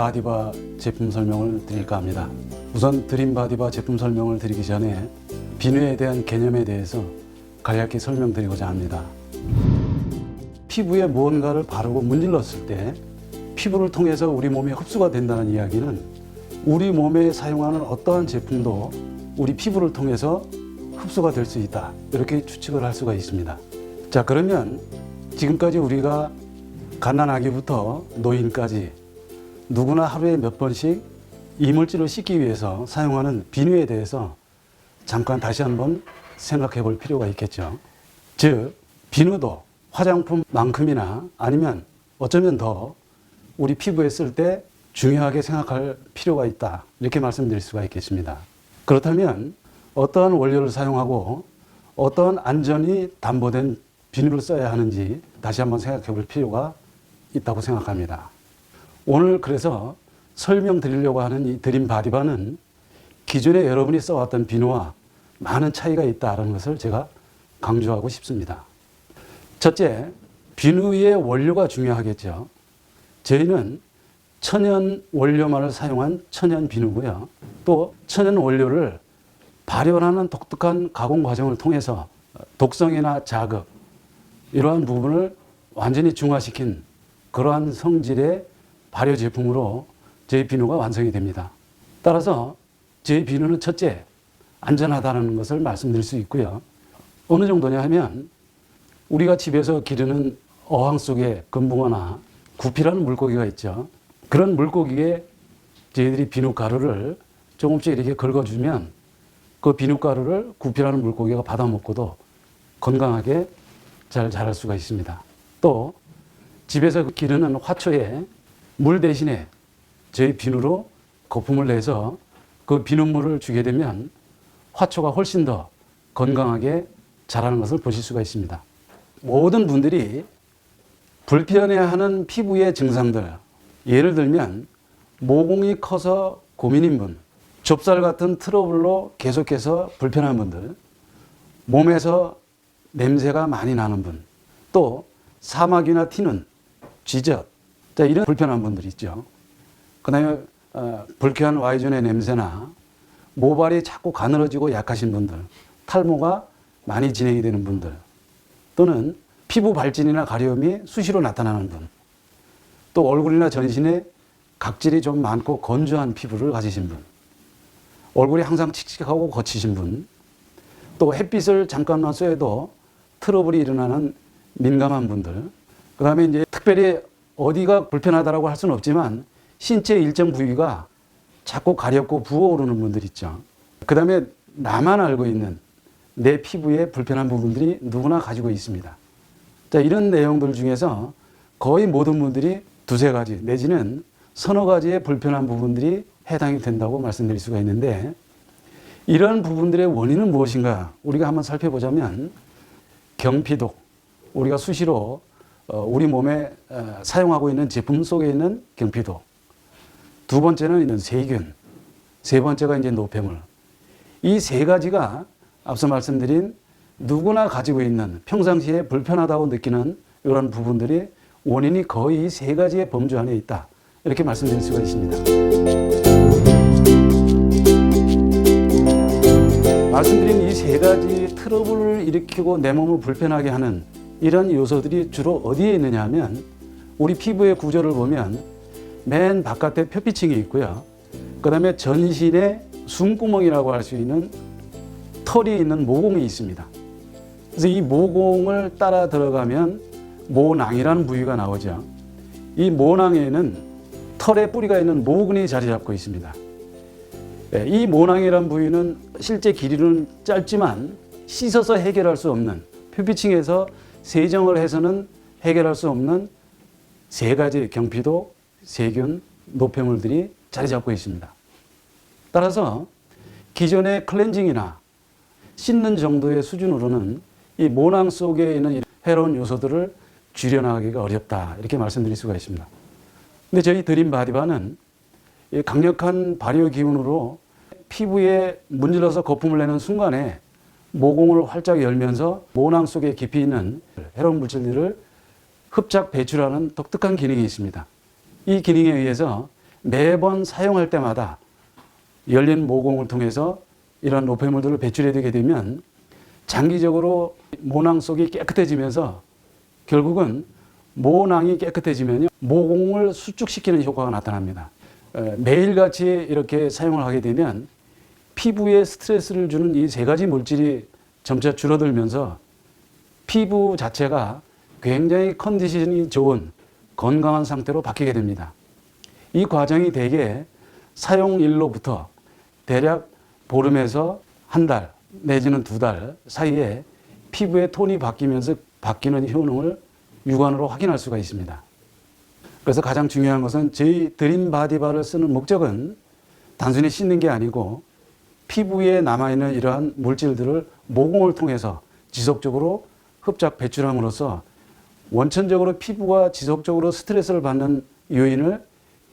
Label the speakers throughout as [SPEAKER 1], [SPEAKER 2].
[SPEAKER 1] 바디바 제품 설명을 드릴까 합니다. 우선 드림 바디바 제품 설명을 드리기 전에 비누에 대한 개념에 대해서 간략히 설명드리고자 합니다. 피부에 무언가를 바르고 문질렀을 때 피부를 통해서 우리 몸에 흡수가 된다는 이야기는 우리 몸에 사용하는 어떠한 제품도 우리 피부를 통해서 흡수가 될 수 있다, 이렇게 추측을 할 수가 있습니다. 자, 그러면 지금까지 우리가 갓난아기부터 노인까지 누구나 하루에 몇 번씩 이물질을 씻기 위해서 사용하는 비누에 대해서 잠깐 다시 한번 생각해 볼 필요가 있겠죠. 즉, 비누도 화장품만큼이나 아니면 어쩌면 더 우리 피부에 쓸 때 중요하게 생각할 필요가 있다, 이렇게 말씀드릴 수가 있겠습니다. 그렇다면 어떠한 원료를 사용하고 어떠한 안전이 담보된 비누를 써야 하는지 다시 한번 생각해 볼 필요가 있다고 생각합니다. 오늘 그래서 설명드리려고 하는 이 드림 바디바는 기존에 여러분이 써왔던 비누와 많은 차이가 있다는 것을 제가 강조하고 싶습니다. 첫째, 비누의 원료가 중요하겠죠. 저희는 천연 원료만을 사용한 천연 비누고요. 또 천연 원료를 발효하는 독특한 가공 과정을 통해서 독성이나 자극, 이러한 부분을 완전히 중화시킨 그러한 성질의 발효 제품으로 저희 비누가 완성이 됩니다. 따라서 저희 비누는 첫째, 안전하다는 것을 말씀드릴 수 있고요. 어느 정도냐 하면 우리가 집에서 기르는 어항 속에 금붕어나 구피라는 물고기가 있죠. 그런 물고기에 저희들이 비누가루를 조금씩 이렇게 긁어주면 그 비누가루를 구피라는 물고기가 받아먹고도 건강하게 잘 자랄 수가 있습니다. 또 집에서 기르는 화초에 물 대신에 저희 비누로 거품을 내서 그 비눗물을 주게 되면 화초가 훨씬 더 건강하게 자라는 것을 보실 수가 있습니다. 모든 분들이 불편해하는 피부의 증상들, 예를 들면 모공이 커서 고민인 분, 좁쌀 같은 트러블로 계속해서 불편한 분들, 몸에서 냄새가 많이 나는 분, 또 사막이나 튀는 쥐젖, 이런 불편한 분들이 있죠. 그 다음에 불쾌한 Y존의 냄새나 모발이 자꾸 가늘어지고 약하신 분들, 탈모가 많이 진행이 되는 분들, 또는 피부 발진이나 가려움이 수시로 나타나는 분, 또 얼굴이나 전신에 각질이 좀 많고 건조한 피부를 가지신 분, 얼굴이 항상 칙칙하고 거치신 분, 또 햇빛을 잠깐만 쐬도 트러블이 일어나는 민감한 분들, 그 다음에 이제 특별히 어디가 불편하다고 할 수는 없지만 신체 일정 부위가 자꾸 가렵고 부어오르는 분들 있죠. 그 다음에 나만 알고 있는 내 피부에 불편한 부분들이 누구나 가지고 있습니다. 자, 이런 내용들 중에서 거의 모든 분들이 두세 가지 내지는 서너 가지의 불편한 부분들이 해당이 된다고 말씀드릴 수가 있는데, 이런 부분들의 원인은 무엇인가 우리가 한번 살펴보자면 경피독, 우리가 수시로 우리 몸에 사용하고 있는 제품 속에 있는 경피독, 두 번째는 있는 세균, 세 번째가 이제 노폐물. 이 세 가지가 앞서 말씀드린 누구나 가지고 있는 평상시에 불편하다고 느끼는 이런 부분들이 원인이 거의 이 세 가지의 범주 안에 있다, 이렇게 말씀드릴 수가 있습니다. 말씀드린 이 세 가지 트러블을 일으키고 내 몸을 불편하게 하는 이런 요소들이 주로 어디에 있느냐 하면 우리 피부의 구조를 보면 맨 바깥에 표피층이 있고요. 그 다음에 전신에 숨구멍이라고 할 수 있는 털이 있는 모공이 있습니다. 그래서 이 모공을 따라 들어가면 모낭이라는 부위가 나오죠. 이 모낭에는 털의 뿌리가 있는 모근이 자리 잡고 있습니다. 이 모낭이라는 부위는 실제 길이는 짧지만 씻어서 해결할 수 없는, 표피층에서 세정을 해서는 해결할 수 없는 세 가지 경피독, 세균, 노폐물들이 자리 잡고 있습니다. 따라서 기존의 클렌징이나 씻는 정도의 수준으로는 이 모낭 속에 있는 해로운 요소들을 줄여나가기가 어렵다, 이렇게 말씀드릴 수가 있습니다. 근데 저희 드림 바디바는 이 강력한 발효 기운으로 피부에 문질러서 거품을 내는 순간에 모공을 활짝 열면서 모낭 속에 깊이 있는 해로운 물질들을 흡착 배출하는 독특한 기능이 있습니다. 이 기능에 의해서 매번 사용할 때마다 열린 모공을 통해서 이런 노폐물들을 배출해 되게 되면 장기적으로 모낭 속이 깨끗해지면서 결국은 모낭이 깨끗해지면 모공을 수축시키는 효과가 나타납니다. 매일같이 이렇게 사용을 하게 되면 피부에 스트레스를 주는 이 세 가지 물질이 점차 줄어들면서 피부 자체가 굉장히 컨디션이 좋은 건강한 상태로 바뀌게 됩니다. 이 과정이 대개 사용일로부터 대략 보름에서 한 달 내지는 2달 사이에 피부의 톤이 바뀌면서 바뀌는 효능을 육안으로 확인할 수가 있습니다. 그래서 가장 중요한 것은 저희 드림 바디바를 쓰는 목적은 단순히 씻는 게 아니고 피부에 남아있는 이러한 물질들을 모공을 통해서 지속적으로 흡착 배출함으로써 원천적으로 피부가 지속적으로 스트레스를 받는 요인을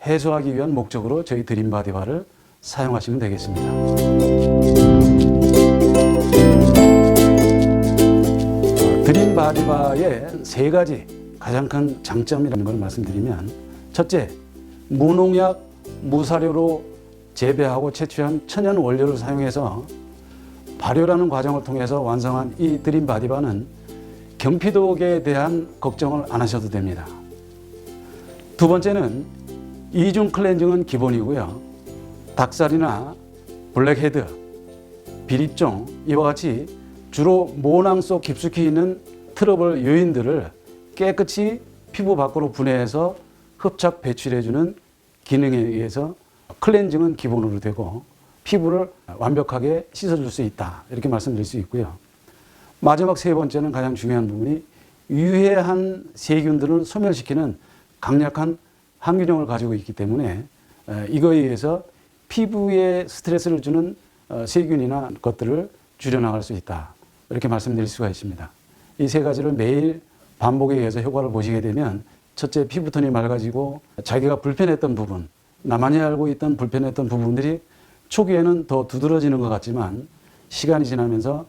[SPEAKER 1] 해소하기 위한 목적으로 저희 드림 바디바를 사용하시면 되겠습니다. 드림 바디바의 세 가지 가장 큰 장점이라는 걸 말씀드리면, 첫째, 무농약, 무사료로 재배하고 채취한 천연 원료를 사용해서 발효라는 과정을 통해서 완성한 이 드림 바디바는 경피독에 대한 걱정을 안 하셔도 됩니다. 두 번째는 이중 클렌징은 기본이고요. 닭살이나 블랙헤드, 비립종 이와 같이 주로 모낭 속 깊숙이 있는 트러블 요인들을 깨끗이 피부 밖으로 분해해서 흡착 배출해주는 기능에 의해서 클렌징은 기본으로 되고 피부를 완벽하게 씻어줄 수 있다, 이렇게 말씀드릴 수 있고요. 마지막 세 번째는 가장 중요한 부분이 유해한 세균들을 소멸시키는 강력한 항균형을 가지고 있기 때문에 이거에 의해서 피부에 스트레스를 주는 세균이나 것들을 줄여나갈 수 있다, 이렇게 말씀드릴 수가 있습니다. 이 세 가지를 매일 반복에 의해서 효과를 보시게 되면, 첫째, 피부톤이 맑아지고 자기가 불편했던 부분, 나만이 알고 있던 불편했던 부분들이 초기에는 더 두드러지는 것 같지만 시간이 지나면서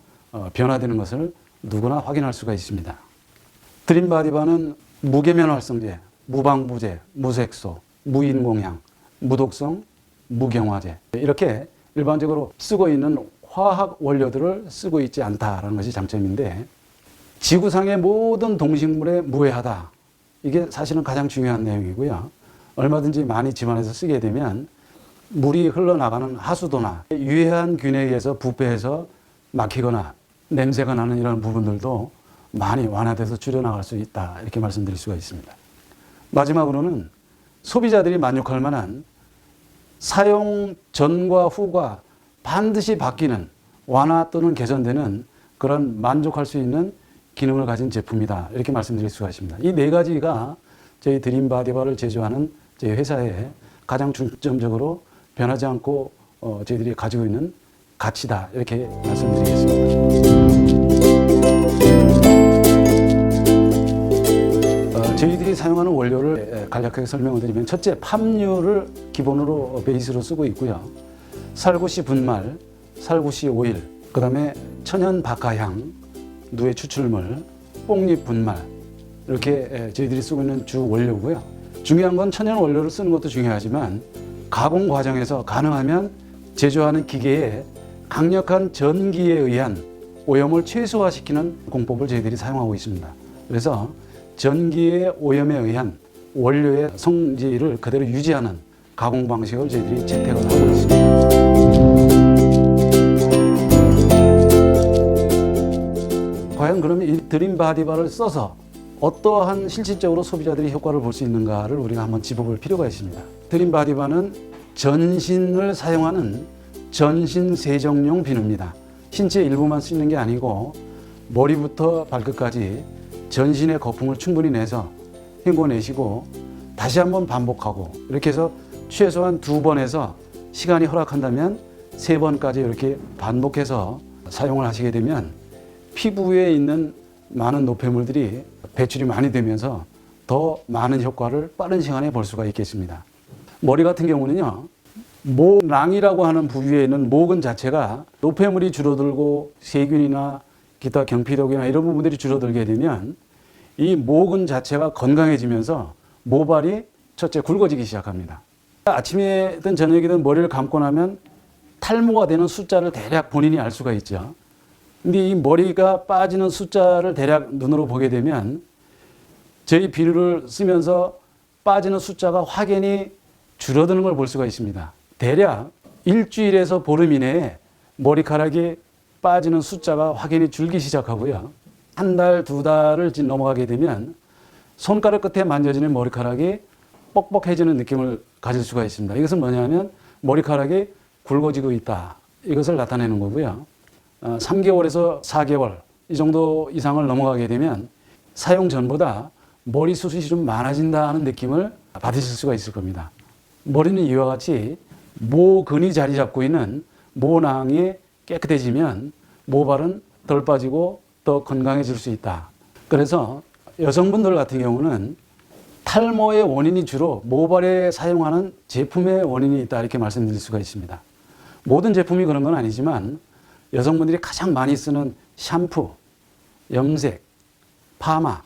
[SPEAKER 1] 변화되는 것을 누구나 확인할 수가 있습니다. 드림 바디바는 무계면 활성제, 무방부제, 무색소, 무인공향, 무독성, 무경화제, 이렇게 일반적으로 쓰고 있는 화학 원료들을 쓰고 있지 않다라는 것이 장점인데, 지구상의 모든 동식물에 무해하다, 이게 사실은 가장 중요한 내용이고요. 얼마든지 많이 집안에서 쓰게 되면 물이 흘러나가는 하수도나 유해한 균에 의해서 부패해서 막히거나 냄새가 나는 이런 부분들도 많이 완화돼서 줄여나갈 수 있다, 이렇게 말씀드릴 수가 있습니다. 마지막으로는 소비자들이 만족할 만한 사용 전과 후가 반드시 바뀌는, 완화 또는 개선되는 그런 만족할 수 있는 기능을 가진 제품이다, 이렇게 말씀드릴 수가 있습니다. 이 네 가지가 저희 드림 바디바를 제조하는 저희 회사에 가장 중점적으로 변하지 않고 저희들이 가지고 있는 가치다, 이렇게 말씀드리겠습니다. 저희들이 사용하는 원료를 간략하게 설명을 드리면, 첫째, 팜유를 기본으로 베이스로 쓰고 있고요. 살구씨 분말, 살구씨 오일, 그 다음에 천연 박하향, 누에 추출물, 뽕잎 분말, 이렇게 저희들이 쓰고 있는 주 원료고요. 중요한 건 천연 원료를 쓰는 것도 중요하지만 가공 과정에서 가능하면 제조하는 기계에 강력한 전기에 의한 오염을 최소화시키는 공법을 저희들이 사용하고 있습니다. 그래서 전기의 오염에 의한 원료의 성질을 그대로 유지하는 가공 방식을 저희들이 채택을 하고 있습니다. 과연 그러면 이 드림 바디바를 써서 어떠한 실질적으로 소비자들이 효과를 볼 수 있는가를 우리가 한번 짚어볼 필요가 있습니다. 드림 바디바는 전신을 사용하는 전신 세정용 비누입니다. 신체 일부만 쓰는 게 아니고 머리부터 발끝까지 전신의 거품을 충분히 내서 헹궈내시고 다시 한번 반복하고, 이렇게 해서 최소한 2번에서 시간이 허락한다면 3번까지 이렇게 반복해서 사용을 하시게 되면 피부에 있는 많은 노폐물들이 배출이 많이 되면서 더 많은 효과를 빠른 시간에 볼 수가 있겠습니다. 머리 같은 경우는요, 모낭이라고 하는 부위에 있는 모근 자체가 노폐물이 줄어들고 세균이나 기타 경피독이나 이런 부분들이 줄어들게 되면 이 모근 자체가 건강해지면서 모발이 첫째 굵어지기 시작합니다. 아침에든 저녁이든 머리를 감고 나면 탈모가 되는 숫자를 대략 본인이 알 수가 있죠. 근데 이 머리가 빠지는 숫자를 대략 눈으로 보게 되면 저희 비누를 쓰면서 빠지는 숫자가 확연히 줄어드는 걸 볼 수가 있습니다. 대략 일주일에서 보름 이내에 머리카락이 빠지는 숫자가 확연히 줄기 시작하고요. 한 달, 두 달을 넘어가게 되면 손가락 끝에 만져지는 머리카락이 뻑뻑해지는 느낌을 가질 수가 있습니다. 이것은 뭐냐면 머리카락이 굵어지고 있다. 이것을 나타내는 거고요. 3개월에서 4개월 이 정도 이상을 넘어가게 되면 사용 전보다 머리숱이 좀 많아진다는 느낌을 받으실 수가 있을 겁니다. 머리는 이와 같이 모근이 자리 잡고 있는 모낭이 깨끗해지면 모발은 덜 빠지고 더 건강해질 수 있다. 그래서 여성분들 같은 경우는 탈모의 원인이 주로 모발에 사용하는 제품의 원인이 있다 이렇게 말씀드릴 수가 있습니다. 모든 제품이 그런 건 아니지만 여성분들이 가장 많이 쓰는 샴푸, 염색, 파마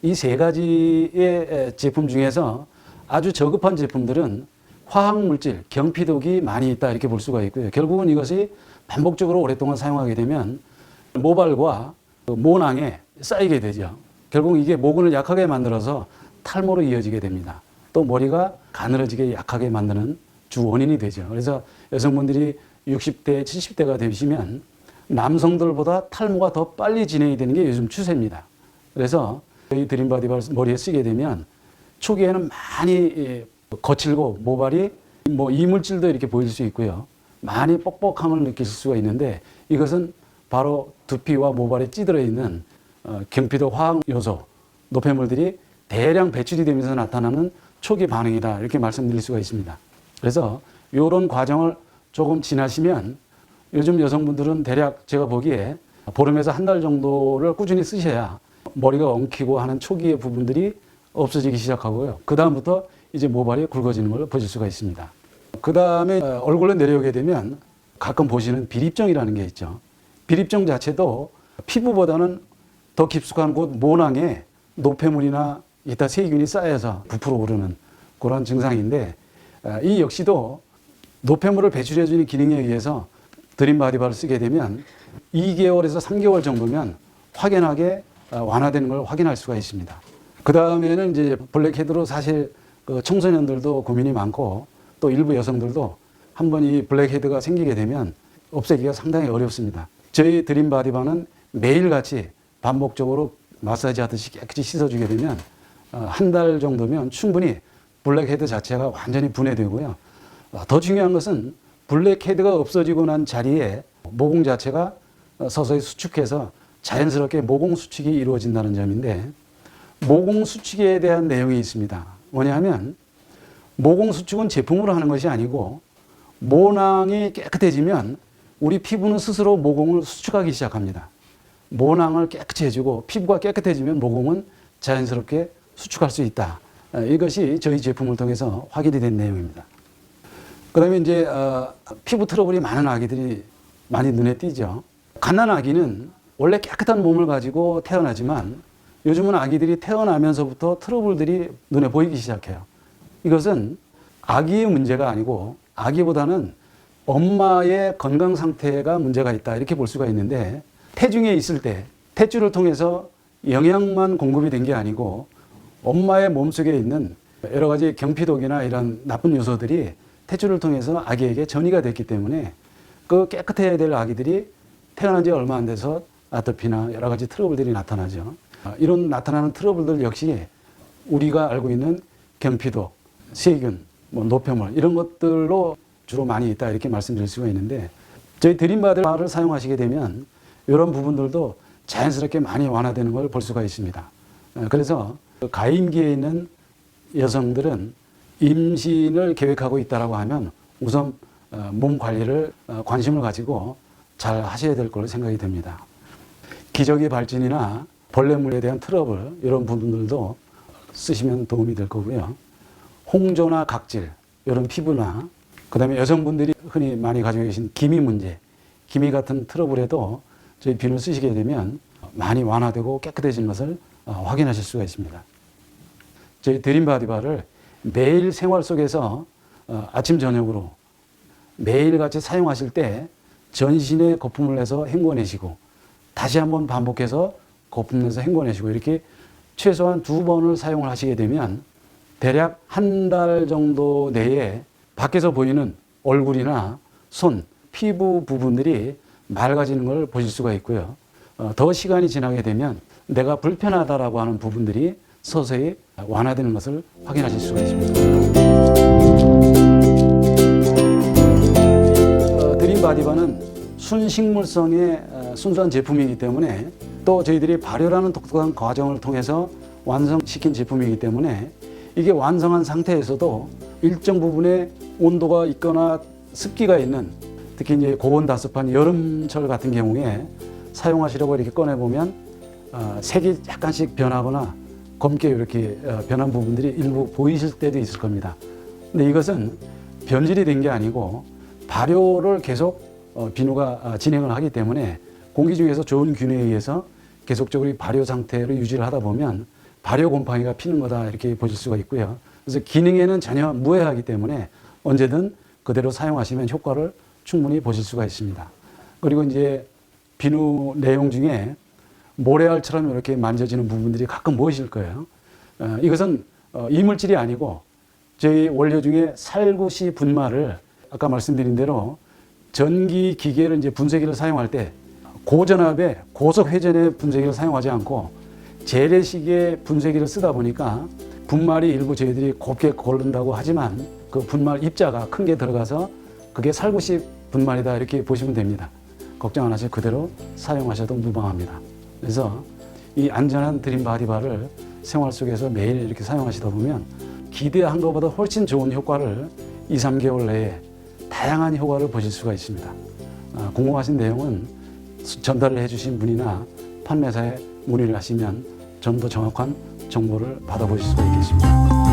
[SPEAKER 1] 이 세 가지의 제품 중에서 아주 저급한 제품들은 화학물질, 경피독이 많이 있다 이렇게 볼 수가 있고요. 결국은 이것이 반복적으로 오랫동안 사용하게 되면 모발과 모낭에 쌓이게 되죠. 결국 이게 모근을 약하게 만들어서 탈모로 이어지게 됩니다. 또 머리가 가늘어지게 약하게 만드는 주 원인이 되죠. 그래서 여성분들이 60대, 70대가 되시면 남성들보다 탈모가 더 빨리 진행이 되는 게 요즘 추세입니다. 그래서 이 드림바디바를 머리에 쓰게 되면 초기에는 많이 거칠고 모발이 이물질도 이렇게 보일 수 있고요. 많이 뻑뻑함을 느낄 수가 있는데 이것은 바로 두피와 모발에 찌들어 있는 경피독 화학 요소, 노폐물들이 대량 배출이 되면서 나타나는 초기 반응이다 이렇게 말씀드릴 수가 있습니다. 그래서 이런 과정을 조금 지나시면 요즘 여성분들은 대략 제가 보기에 보름에서 한 달 정도를 꾸준히 쓰셔야 머리가 엉키고 하는 초기의 부분들이 없어지기 시작하고요. 그 다음부터 이제 모발이 굵어지는 걸 보실 수가 있습니다. 그 다음에 얼굴로 내려오게 되면 가끔 보시는 비립정이라는 게 있죠. 비립정 자체도 피부보다는 더 깊숙한 곳 모낭에 노폐물이나 기타 세균이 쌓여서 부풀어 오르는 그런 증상인데 이 역시도 노폐물을 배출해주는 기능에 의해서 드림바디바를 쓰게 되면 2개월에서 3개월 정도면 확연하게 완화되는 걸 확인할 수가 있습니다. 그 다음에는 이제 블랙헤드로 사실 청소년들도 고민이 많고 또 일부 여성들도 한번 이 블랙헤드가 생기게 되면 없애기가 상당히 어렵습니다. 저희 드림바디바는 매일같이 반복적으로 마사지 하듯이 깨끗이 씻어주게 되면 한 달 정도면 충분히 블랙헤드 자체가 완전히 분해되고요. 더 중요한 것은 블랙헤드가 없어지고 난 자리에 모공 자체가 서서히 수축해서 자연스럽게 모공 수축이 이루어진다는 점인데 모공 수축에 대한 내용이 있습니다. 뭐냐 하면 모공 수축은 제품으로 하는 것이 아니고 모낭이 깨끗해지면 우리 피부는 스스로 모공을 수축하기 시작합니다. 모낭을 깨끗이 해주고 피부가 깨끗해지면 모공은 자연스럽게 수축할 수 있다. 이것이 저희 제품을 통해서 확인이 된 내용입니다. 그 다음에 이제 피부 트러블이 많은 아기들이 많이 눈에 띄죠. 갓난아기는 원래 깨끗한 몸을 가지고 태어나지만 요즘은 아기들이 태어나면서부터 트러블들이 눈에 보이기 시작해요. 이것은 아기의 문제가 아니고 아기보다는 엄마의 건강 상태가 문제가 있다 이렇게 볼 수가 있는데 태중에 있을 때 탯줄을 통해서 영양만 공급이 된 게 아니고 엄마의 몸속에 있는 여러 가지 경피독이나 이런 나쁜 요소들이 탯줄을 통해서 아기에게 전이가 됐기 때문에 그 깨끗해야 될 아기들이 태어난 지 얼마 안 돼서 아토피나 여러 가지 트러블들이 나타나죠. 이런 나타나는 트러블들 역시 우리가 알고 있는 경피독, 세균, 노폐물 이런 것들로 주로 많이 있다 이렇게 말씀드릴 수가 있는데 저희 드림바디바를 사용하시게 되면 이런 부분들도 자연스럽게 많이 완화되는 걸 볼 수가 있습니다. 그래서 가임기에 있는 여성들은 임신을 계획하고 있다고 하면 우선 몸 관리를 관심을 가지고 잘 하셔야 될 걸로 생각이 됩니다. 기저귀 발진이나 벌레물에 대한 트러블 이런 부분들도 쓰시면 도움이 될 거고요. 홍조나 각질 이런 피부나 그다음에 여성분들이 흔히 많이 가지고 계신 기미 문제, 기미 같은 트러블에도 저희 비누를 쓰시게 되면 많이 완화되고 깨끗해지는 것을 확인하실 수가 있습니다. 저희 드림바디바를 매일 생활 속에서 아침 저녁으로 매일같이 사용하실 때 전신에 거품을 내서 헹궈내시고 다시 한번 반복해서 거품 내서 헹궈내시고 이렇게 최소한 2번을 사용을 하시게 되면 대략 한 달 정도 내에 밖에서 보이는 얼굴이나 손, 피부 부분들이 맑아지는 걸 보실 수가 있고요. 더 시간이 지나게 되면 내가 불편하다라고 하는 부분들이 서서히 완화되는 것을 확인하실 수가 있습니다. 드림 바디바는 순식물성의 순수한 제품이기 때문에 또 저희들이 발효라는 독특한 과정을 통해서 완성시킨 제품이기 때문에 이게 완성한 상태에서도 일정 부분의 온도가 있거나 습기가 있는 특히 이제 고온다습한 여름철 같은 경우에 사용하시려고 이렇게 꺼내보면 색이 약간씩 변하거나 검게 이렇게 변한 부분들이 일부 보이실 때도 있을 겁니다. 근데 이것은 변질이 된 게 아니고 발효를 계속 비누가 진행을 하기 때문에 공기 중에서 좋은 균에 의해서 계속적으로 발효 상태를 유지를 하다 보면 발효 곰팡이가 피는 거다 이렇게 보실 수가 있고요. 그래서 기능에는 전혀 무해하기 때문에 언제든 그대로 사용하시면 효과를 충분히 보실 수가 있습니다. 그리고 이제 비누 내용 중에 모래알처럼 이렇게 만져지는 부분들이 가끔 보이실 거예요. 이것은 이물질이 아니고 저희 원료 중에 살구시 분말을 아까 말씀드린 대로 전기 기계를 이제 분쇄기를 사용할 때 고전압의 고속 회전의 분쇄기를 사용하지 않고 재래식의 분쇄기를 쓰다 보니까 분말이 일부 저희들이 곱게 고른다고 하지만 그 분말 입자가 큰 게 들어가서 그게 살구시 분말이다 이렇게 보시면 됩니다. 걱정 안 하시고 그대로 사용하셔도 무방합니다. 그래서 이 안전한 드림 바디바를 생활 속에서 매일 이렇게 사용하시다 보면 기대한 것보다 훨씬 좋은 효과를 2, 3개월 내에 다양한 효과를 보실 수가 있습니다. 궁금하신 내용은 전달을 해주신 분이나 판매사에 문의를 하시면 좀 더 정확한 정보를 받아보실 수가 있겠습니다.